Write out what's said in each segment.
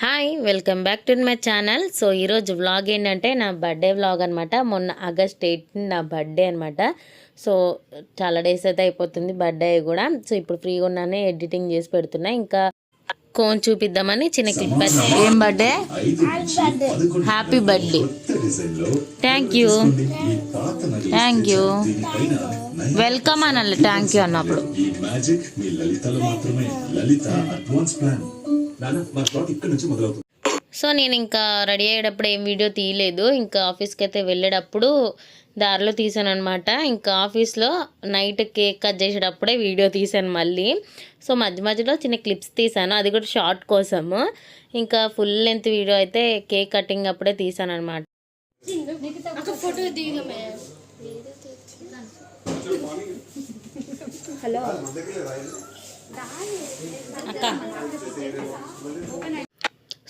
Hi welcome back to my channel. So ఈరోజు vlog ఏంటంటే నా బర్త్డే వ్లాగ్ అనమాట. మొన్న ఆగస్ట్ 8 నా బర్త్డే అనమాట. సో చాలా డేస్ అయితే అయిపోతుంది బర్త్డే కూడా. సో ఇప్పుడు ఫ్రీగా ఉన్నానే ఎడిటింగ్ చేసి పెడుతున్నా. ఇంకా కోన్ చూపిద్దామని చిన్న క్లిప్. ఏం birthday? Happy birthday. Thank you thank you welcome అనాలి. థ్యాంక్ యూ అన్నప్పుడు సో నేను ఇంకా రెడీ అయ్యేటప్పుడు ఏం వీడియో తీయలేదు. ఇంకా ఆఫీస్కి అయితే వెళ్ళేటప్పుడు దారిలో తీసాను అనమాట. ఇంకా ఆఫీస్లో నైట్ కేక్ కట్ చేసేటప్పుడే వీడియో తీసాను మళ్ళీ. సో మధ్య మధ్యలో చిన్న క్లిప్స్ తీసాను, అది కూడా షార్ట్ కోసము. ఇంకా ఫుల్ లెంత్ వీడియో అయితే కేక్ కటింగ్ అప్పుడే తీసాను అనమాట. హలో అక్క.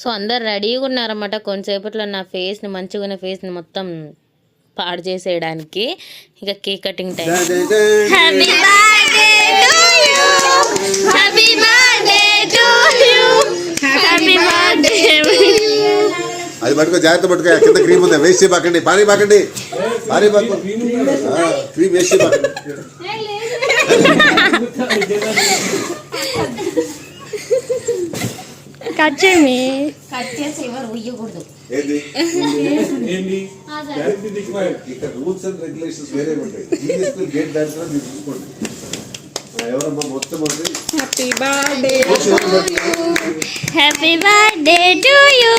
సో అందరు రెడీగా ఉన్నారన్నమాట. కొంతసేపట్లో నా ఫేస్ని, మంచిగా ఉన్న ఫేస్ని మొత్తం పాడు చేసేయడానికి. ఇక కేక్ కటింగ్ టైం. అది పట్టుకో, జాగ్రత్త పట్టుకో. కింద క్రీమ్ ఉంది, వేస్ట్ చేయబాకండి. పానీ బాకండి, పానీ బాకు, క్రీమ్ వేస్ట్ చేయబాకండి. కట్ చేసి ఎవరు ఉయ్యకూడదు. ఇక్కడ రూల్స్ అండ్ రెగ్యులేషన్స్ వేరే ఉంటాయి. గేట్ దాంట్లో మీరు చూసుకోండి. ఎవరమ్మా మొత్తం happy birthday happy birthday to you.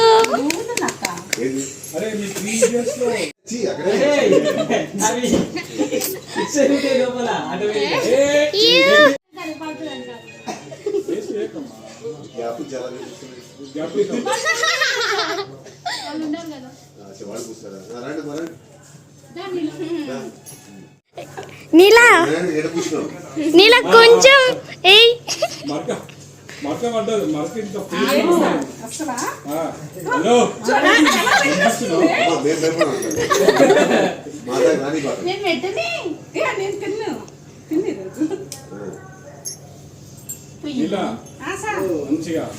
నీలా నీలా కొంచెం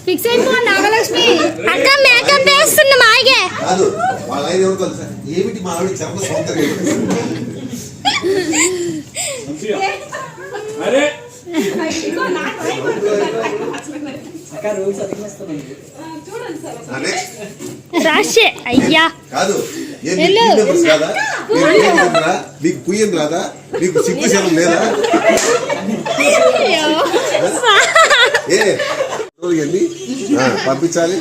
ఫిక్స్ అయిపో. నాగలక్ష్మి అక్క మేకప్ వేస్తున్నా మాగే కాదు. వాళ్ళ ఆయన ఎవరు తెలుసా? ఏమిటి మా ఆవిడ చర్మ సౌందర్యం. రాశే అయ్యా కాదు. నీకు పుయ్యం రాదా? నీకు సిగ్గు శరం లేదా? పంపించాలి.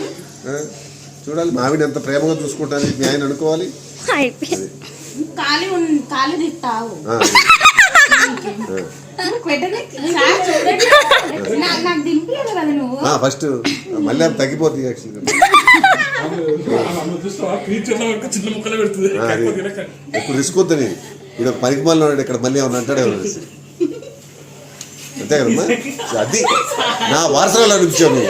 చూడాలి మావిని ఎంత ప్రేమగా చూసుకుంటాను మీ ఆయన అనుకోవాలి. ఫస్ట్ మళ్ళీ తగ్గిపోతుంది. ఇప్పుడు రిస్క్ వద్దని ఇప్పుడు పనికి మళ్ళీ ఇక్కడ మళ్ళీ ఏమన్నా అంటాడు ఎవరు? అంతే కదమ్మా. అది నా వారసలో అనిపించాను.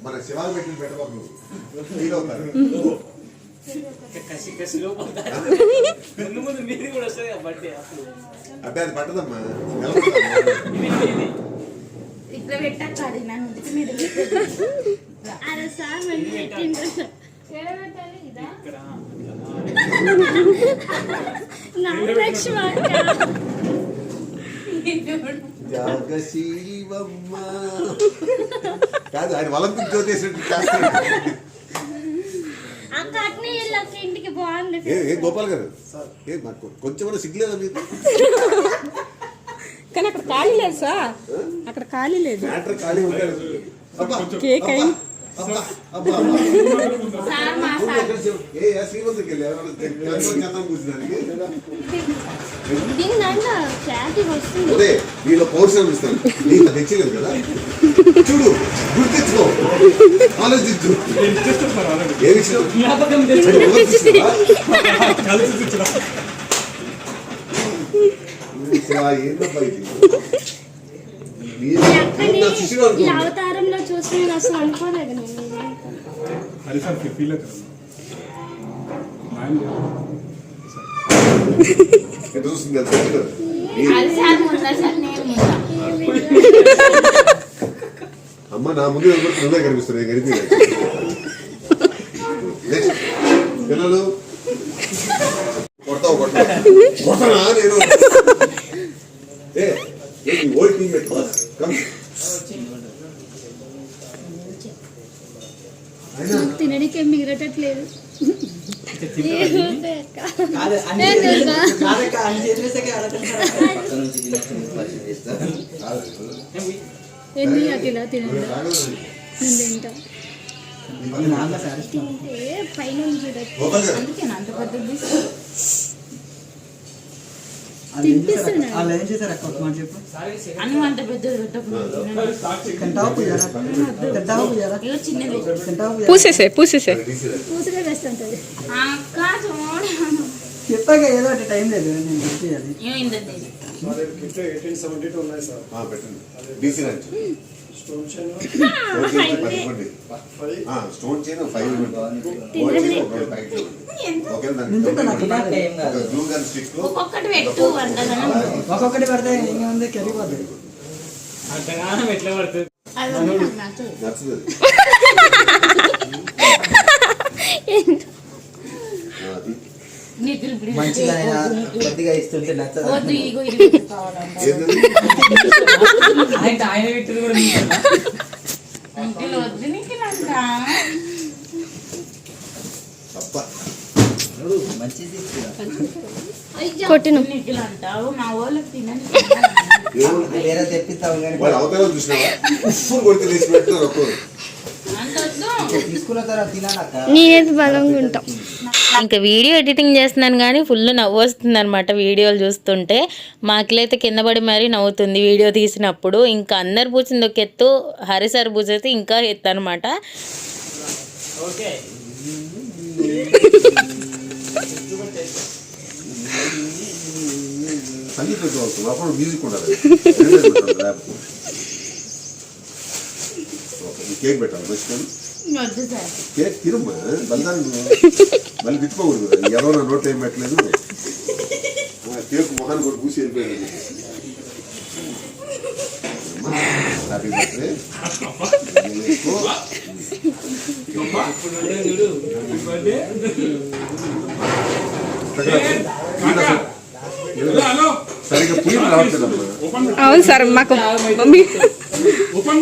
మన శివాలు పెట్టి పెట్టబాకు. అబ్బాయి అది పట్టదమ్మా. కాదు, ఆయన ఒలింపిక్ జ్యోతిష్ గోపాల్ గారు. కొంచెం సిగ్గులేదా మీకు? కానీ అక్కడ ఖాళీ లేదు సార్, అక్కడ ఖాళీ లేదు. ఖాళీ ఉంటాడు. కేక్ అయి వీళ్ళ పౌరుషం ఇస్తాను. నీకు తెచ్చలేదు కదా, చూడు గుర్తించుకో, ఆలోచించు. ఏ విషయం ఏంటబ్బా ఇది? అవతారంలో చూసి నేను అసలు అనుకోలేదు నేను अरे सर फील कर ఎటు చూస్తుంది తెలుసా? అది సార్ ముందా సార్ నేను ముందా అమ్మ నా ముందు నిలబడి నువ్వే కనిపిస్తుంది నేను కనిపించలేదు. పిల్లలు కొడతావు కొడతానా నేను ఓల్డ్ టీమ్ పెట్టుకో కమ్ తినడానికి ఏం మిగలటట్లేదు ఎన్ని అట్లా తినండి తింటా పైన అందుకేనా అంత పెద్దది తినిపిస్తున్నా అన్నం అంత పెద్దది చిన్నది పూసేసే పూసేసే పూసగా వేస్తుంటది అక్క చూడ చెప్పాక ఏదో ఒకటి టైం లేదు నేను చెప్పేయాలి. పెట్టండి డీసీ రండి stone chain 5 glue gun stick ఒక్కొక్కటి పెట్టు అంతగానో ఒక్కొక్కటి పడితే ఇంకేముంది కెరిగిపోతుంది. ఎట్లా పడుతుంది అది నాకు నచ్చదు నచ్చదు నిధులు మంచిగా కొద్దిగా ఇస్తుంటే నచ్చదు. వద్దు ఇగో ఇది కావాలంట ఆయన వ్యక్తులు కూడా నిధులు వద్దు నీకు నంట తప్ప మంచిది కొట్టిన నిధులు అంటావు మా వాళ్ళకి తినని వేరే తెప్పిస్తావు కానీ వాళ్ళు అవతల చూసినావా ఉప్పు కొడితే లేచి పెట్టినారు ఒక్కరు అంత వద్దు తీసుకున్న తర్వాత తినాలక్క. నేనేది బలంగా ఉంటాం ఇంకా వీడియో ఎడిటింగ్ చేస్తున్నాను కానీ ఫుల్ నవ్వు వస్తుంది అనమాట వీడియోలు చూస్తుంటే మాకులైతే కింద పడి మరీ నవ్వుతుంది వీడియో తీసినప్పుడు. ఇంకా అందరు పూసింది ఒక ఎత్తు, హరి సార్ పూసైతే ఇంకా ఎత్తు అనమాట. సంగీతం చూడాలి అప్పుడు మ్యూజిక్ ఉండాలి. కేక్ పెట్టాలి మర్చిపోయి వద్దు సార్ కేక్ తిరుమ్మ బలిదాన్ని మళ్ళీ తిప్పుకోకూడదు. ఎవరో నా నోట్ ఏం పెట్టలేదు కేక్ మొహాన్ని కూడా పూసి వెళ్ళిపోయింది. హ్యాపీ బర్త్డే సరిగ్గా పులిని రావట్లేదు అమ్మా. అవును సార్ మాకు మమ్మీ ఓపెన్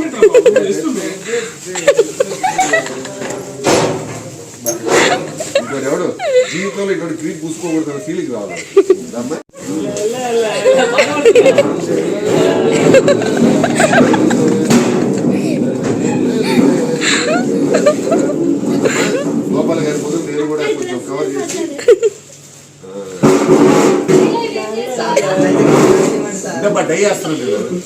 ఇంకోటి ఎవడు జీవితంలో ఇంకోటి క్రీమ్ పూసుకోకూడదు అనే ఫీలింగ్ రావాలి. అమ్మాయి లోపల గారిపోతే నేను కూడా కొంచెం కవర్ చేసి డై వేస్తున్నాను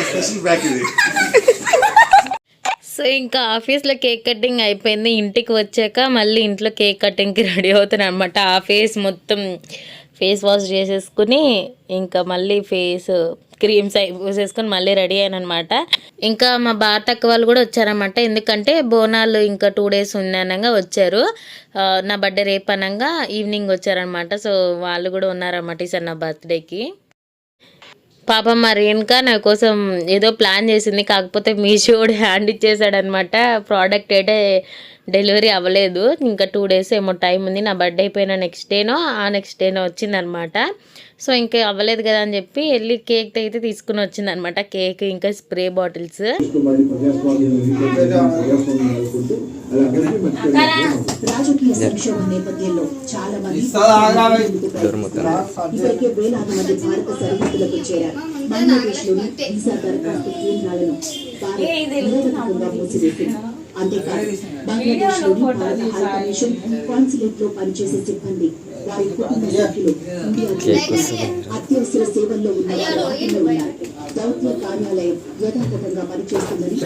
స్పెషల్ బ్యాక్ ఇది. సో ఇంకా ఆఫీస్లో కేక్ కటింగ్ అయిపోయింది. ఇంటికి వచ్చాక మళ్ళీ ఇంట్లో కేక్ కటింగ్కి రెడీ అవుతున్నాను అనమాట. ఆ ఫేస్ మొత్తం ఫేస్ వాష్ చేసేసుకుని ఇంకా మళ్ళీ ఫేస్ క్రీమ్స్ పూసేసుకొని మళ్ళీ రెడీ అయ్యాను అనమాట. ఇంకా మా బాతక్క వాళ్ళు కూడా వచ్చారనమాట. ఎందుకంటే బోనాలు ఇంకా 2 days ఉన్నానంగా వచ్చారు. నా బర్త్డే రేపు అనగా ఈవినింగ్ వచ్చారనమాట. సో వాళ్ళు కూడా ఉన్నారన్నమాట ఈసారి నా బర్త్డేకి. పాపం మా రేణుక నా కోసం ఏదో ప్లాన్ చేసింది, కాకపోతే మీషోడ్ హ్యాండ్ ఇచ్చేసాడనమాట. ప్రోడక్ట్ అయితే డెలివరీ అవ్వలేదు. ఇంకా 2 days ఏమో టైం ఉంది. నా బర్త్డే అయిపోయిన నెక్స్ట్ డేనో వచ్చిందనమాట. సో ఇంకా అవ్వలేదు కదా అని చెప్పి వెళ్ళి కేక్ అయితే తీసుకుని వచ్చిందనమాట. కేక్ ఇంకా స్ప్రే బాటిల్స్. రాజకీయ సంక్షోభ నేపథ్యంలో చాలా మంది ఇప్పటికే వేలాది మంది భారత సరిహద్దులకు చేరారు. బంగ్లాదేశ్ లోని వీసా దరఖాస్తు కేంద్రాలను నిరోధకంగా మూసివేసింది. అంతేకాదు బంగ్లాదేశ్ లోని భారత హై కమిషన్ కాన్సులేట్ లో పనిచేసే సిబ్బంది వారి కుటుంబ సభ్యులు ఇండియా అత్యవసర సేవల్లో ఉన్న వారు వాటిలో ఉన్నారు. దౌత్య కార్యాలయం యథాతథంగా పనిచేస్తుందని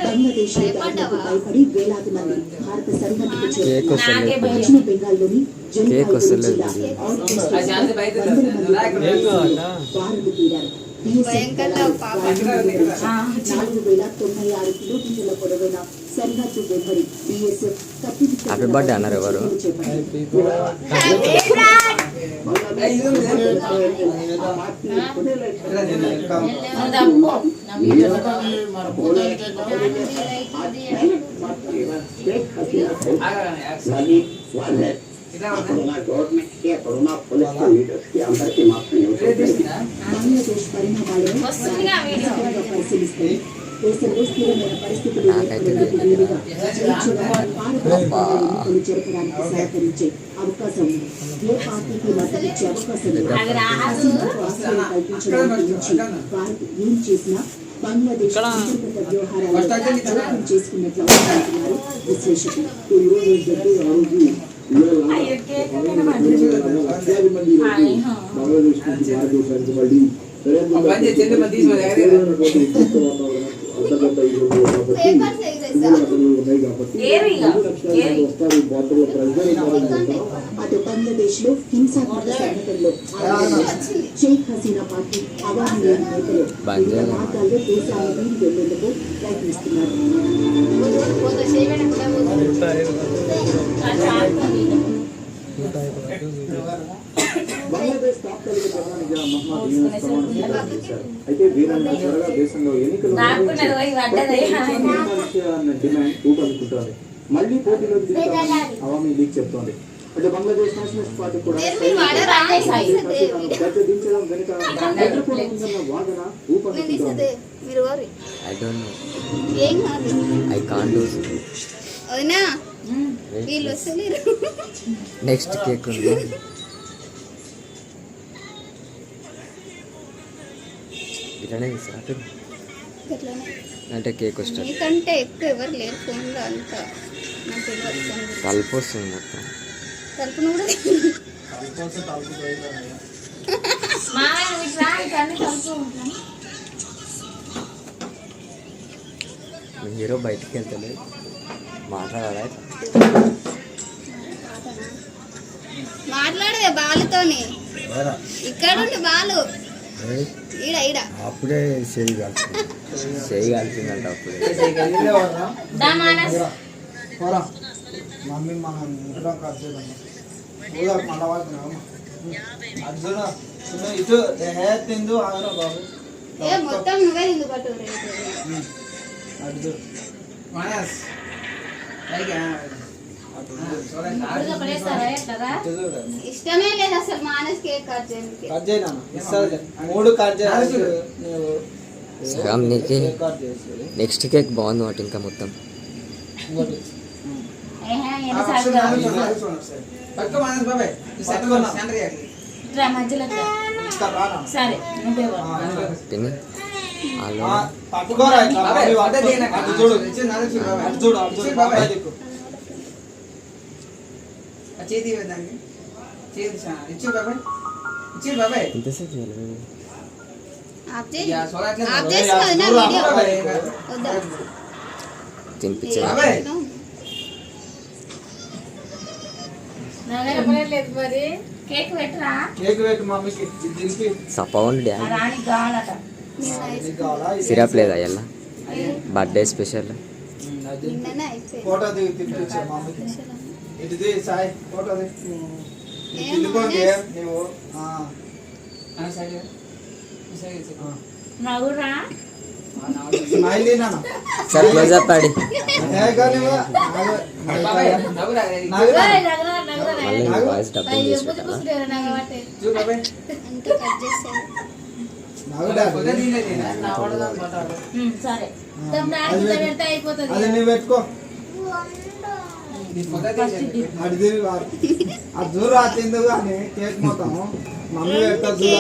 బంగ్లాదేశ్ దాడులకు భయపడి వేలాది మంది భారత సరిహద్దుకు చేరుకున్నారు. పశ్చిమ బెంగాల్లోని జల్గాంవ్ జిల్లా అవుట్ పోస్ట్ భారత్ తీరారు. BSF 4,096 కిలోమీటర్ల పొడవైన సరిహద్దు వెంబడి BSF హ్యాపీ బర్త్డే అన్నారు ఎవరు? బంగ్లాదేశ్ పరిణామాలను పరిశీలిస్తే దేశంలో స్థిరమైన పరిస్థితులు ఏర్పడేందుకు వీలుగా స్వేచ్ఛగా పారదర్శకంగా ఎన్నికలు జరపడానికి సహకరించే అవకాశం ఉంది. ఏ పార్టీకి మద్దతిచ్చే అవకాశం లేదు. హసీనాకు ఆశ్రయం కల్పించడానికి నుంచి భారత్ ఏం చేసినా బంగ్లాదేశ్ అంతర్గత వ్యవహారాలను జోక్యం చేసుకున్నట్లు అంటున్నారు విశ్లేషకులు. అటు బంగ్లాదేశ్ లో హింసాత్మక సంఘటనలో షేక్ హసీనా పార్టీ అవామీ లీగ్ నేతలు వివిధ మార్గాల్లో దేశాన్ని వీడి వెళ్లేందుకు ప్రయత్నిస్తున్నారు. బంగ్లాదేశ్ తాత్కాలిక ప్రధాని మహమ్మద్ యూనస్ ప్రమాణ స్వీకారం చేశారు. అయితే వీలైనంత త్వరగా దేశంలో ఎన్నికలు అన్న డిమాండ్ ఊపందుకుంటోంది. మళ్లీ పోటీలోకి దిగుతామని అవామీ లీగ్ చెబుతోంది. అంటే బంగ్లాదేశ్ నేషనలిస్ట్ పార్టీ కూడా దించడం వెనుక ఎదుర్కొంటున్న వాదన ఊపందుకుంటోంది. నెక్స్ట్ కేక్ ఉంది. ఇట్లానే తీసుకురా అంటే కేక్ వస్తుంది. నీకంటే ఎక్కువ ఎవరు లేరు ఫోన్లో అంతా నాకు తెలియదు. తలుపు వస్తుంది మొత్తం. తలుపును కూడా హీరో బయటికి వెళ్తలే మాట్లాడాలా? మాట్లాడదే బాలుతోని. ఇక్కడ ఉండి బాలు ఈడ ఈడ అప్పుడే చేయి కాల్చిందంట. అప్పుడే మమ్మీ మనం ఇంట్లో ఖర్చు ఇటు తిందు ఆగరా బాబు. ఏ మొత్తం నువ్వే ఇందు పట్టు ఇష్టమే లేదు అసలు మానస్ కేక్ కట్ చేయడానికి. కట్ చేయనా ఇస్తా 3 కట్ చేయాలి. సగం నీకే. నెక్స్ట్ కేక్ బాగుంది వాటి ఇంకా మొత్తం. తిని పట్టుకోరా చూడు ఎంతసేపు చేయాలి? తినిపించాలి. కేక్ పెట్టరా కేక్ పెట్టు మమ్మీకి దింపి. సపౌండ్ డ్యాన్స్ సిరప్ లేదా ఎలా బర్త్డే స్పెషల్? నిన్ననే అయిపోయింది. ఫోటో దిగి తినిపించా మమ్మీకి. ఇటు ది సాయి ఫోటో దిగి తినుకోండి నువ్వు. నవ్వురా స్మైల్ నాన్న సార్ క్లోజ్ అప్ ఆడి మళ్ళీ వాయిస్ డబ్బింగ్ చేసి పెట్టాలా? అది నువ్వు పెట్టుకో. అది చూడు తిందు కానీ కేక్ మొత్తం మమ్మీ పెడతా చూడు.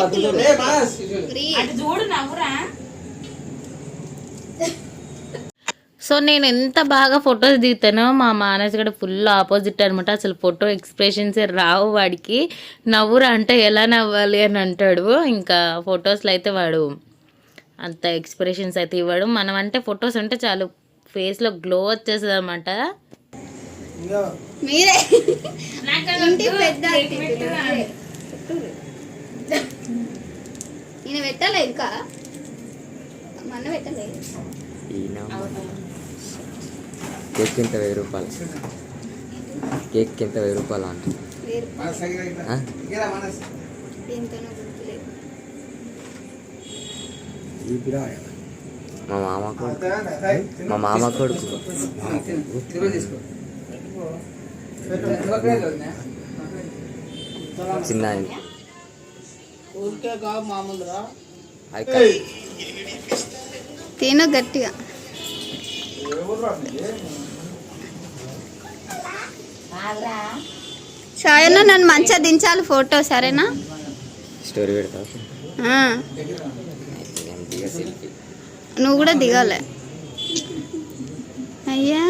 చూడు నవ్వురా. సో నేను ఎంత బాగా ఫొటోస్ దిగుతానో మా మానస్ కూడా ఫుల్ ఆపోజిట్ అనమాట. అసలు ఫోటో ఎక్స్ప్రెషన్సే రావు వాడికి. నవ్వురా అంటే ఎలా నవ్వాలి అని అంటాడు. ఇంకా ఫొటోస్లో అయితే వాడు అంత ఎక్స్ప్రెషన్స్ అయితే ఇవ్వడు. మనం అంటే ఫొటోస్ అంటే చాలు ఫేస్లో గ్లో వచ్చేస్తుంది అనమాట. మీరే ఇంటి పెద్ద ఈయన పెట్టలే ఇంకా మన పెట్టలే. కేక్ ఎంత 1000 రూపాయలు, కేక్ ఎంత 1000 రూపాయలు అంటే దీంతోనే గుర్తులేదు. మా మామ కొడుకు చిన్న ఆయన. తిను గట్టిగా. సాయన్న నన్ను మంచిగా దించాలి ఫోటో, సరేనా? స్టోరీ పెడతావు, సెల్ఫీ నువ్వు కూడా దిగాలి. అయ్యా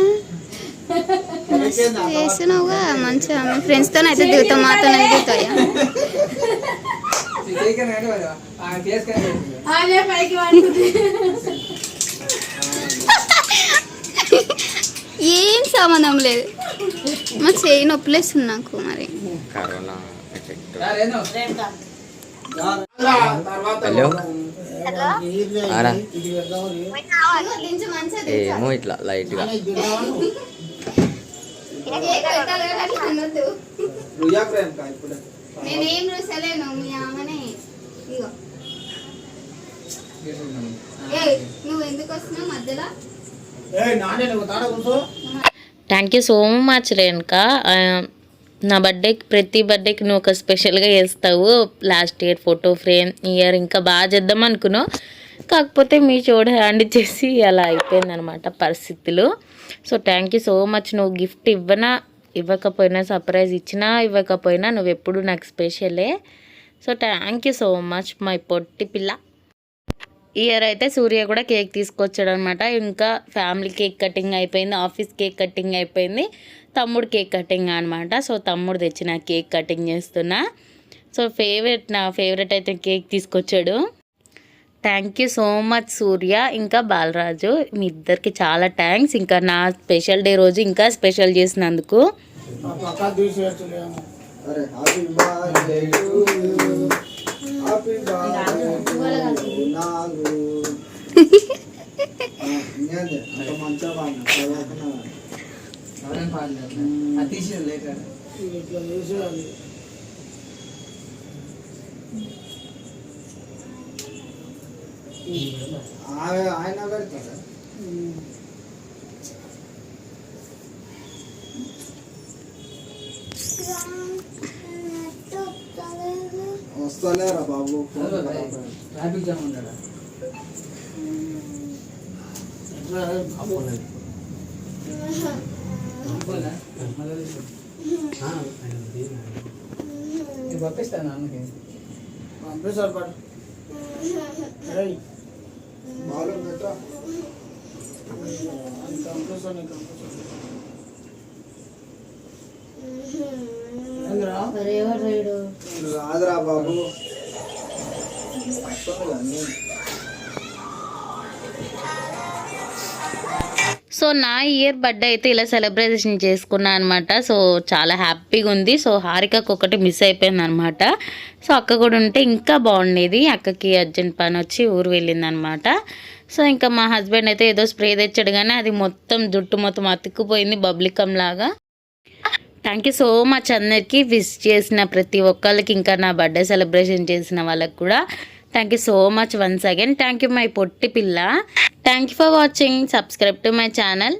చేసినావుగా మంచిగా. మీ ఫ్రెండ్స్తో అయితే దిగుతావు, మాతో దిగుతాయా? ఏం సంబంధం లేదు. మా చేయి నొప్పులేస్తుంది నాకు. మరి కరోనా ఎఫెక్ట్. హలో ఆరా ఏమో ఇట్లా లైట్గా నేనేం రుసలేను మీ ఆమెనే. ఇగో నువ్వు ఎందుకు వస్తున్నావు మధ్యలో? Thank you so much Renuka. నా బర్త్డేకి ప్రతి బర్త్డేకి నువ్వు ఒక స్పెషల్గా చేస్తావు. Last year photo frame, year ఇంకా బాగా చేద్దాం అనుకున్నావు. కాకపోతే మీ చూడ హ్యాండ్ చేసి అలా అయిపోయిందనమాట పరిస్థితులు. So thank you so much. నువ్వు గిఫ్ట్ ఇవ్వకపోయినా, సర్ప్రైజ్ ఇచ్చినా ఇవ్వకపోయినా నువ్వు ఎప్పుడు నాకు స్పెషలే. So thank you so much my పొట్టి పిల్ల. ఇయర్ అయితే సూర్య కూడా కేక్ తీసుకొచ్చాడు అనమాట. ఇంకా ఫ్యామిలీ కేక్ కటింగ్ అయిపోయింది, ఆఫీస్ కేక్ కటింగ్ అయిపోయింది, తమ్ముడు కేక్ కటింగ్ అనమాట. సో తమ్ముడు తెచ్చిన కేక్ కటింగ్ చేస్తున్నా. సో నా ఫేవరెట్ అయితే కేక్ తీసుకొచ్చాడు. Thank you so much Surya ఇంకా బాలరాజు, మీ ఇద్దరికి చాలా థ్యాంక్స్. ఇంకా నా స్పెషల్ డే రోజు ఇంకా స్పెషల్ చేసినందుకు. ఆయన పెడతారా? వస్తలేరా బాబు? ట్రాఫిక్ జామ్ ఉండడా? పంపిస్తాను అన్నకి. పంపిస్తారు పడు బాగా పెట్టా. రాదురా బాబు. సో నా ఇయర్ బర్త్డే అయితే ఇలా సెలబ్రేషన్ చేసుకున్నా అనమాట. సో చాలా హ్యాపీగా ఉంది. సో హారికకు ఒకటి మిస్ అయిపోయింది అనమాట. సో అక్క కూడా ఉంటే ఇంకా బాగుండేది. అక్కకి అర్జెంట్ పని వచ్చి ఊరు వెళ్ళింది అనమాట. సో ఇంకా మా హస్బెండ్ అయితే ఏదో స్ప్రే తెచ్చాడు, కానీ అది మొత్తం జుట్టు మొత్తం అతుక్కుపోయింది బబ్లికం లాగా. థ్యాంక్ యూ సో మచ్ అందరికీ విష్ చేసిన ప్రతి ఒక్కరికి, ఇంకా నా బర్త్డే సెలబ్రేషన్ చేసిన వాళ్ళకి కూడా thank you so much once again. Thank you my పొట్టి పిల్ల. Thank you for watching. Subscribe to my channel.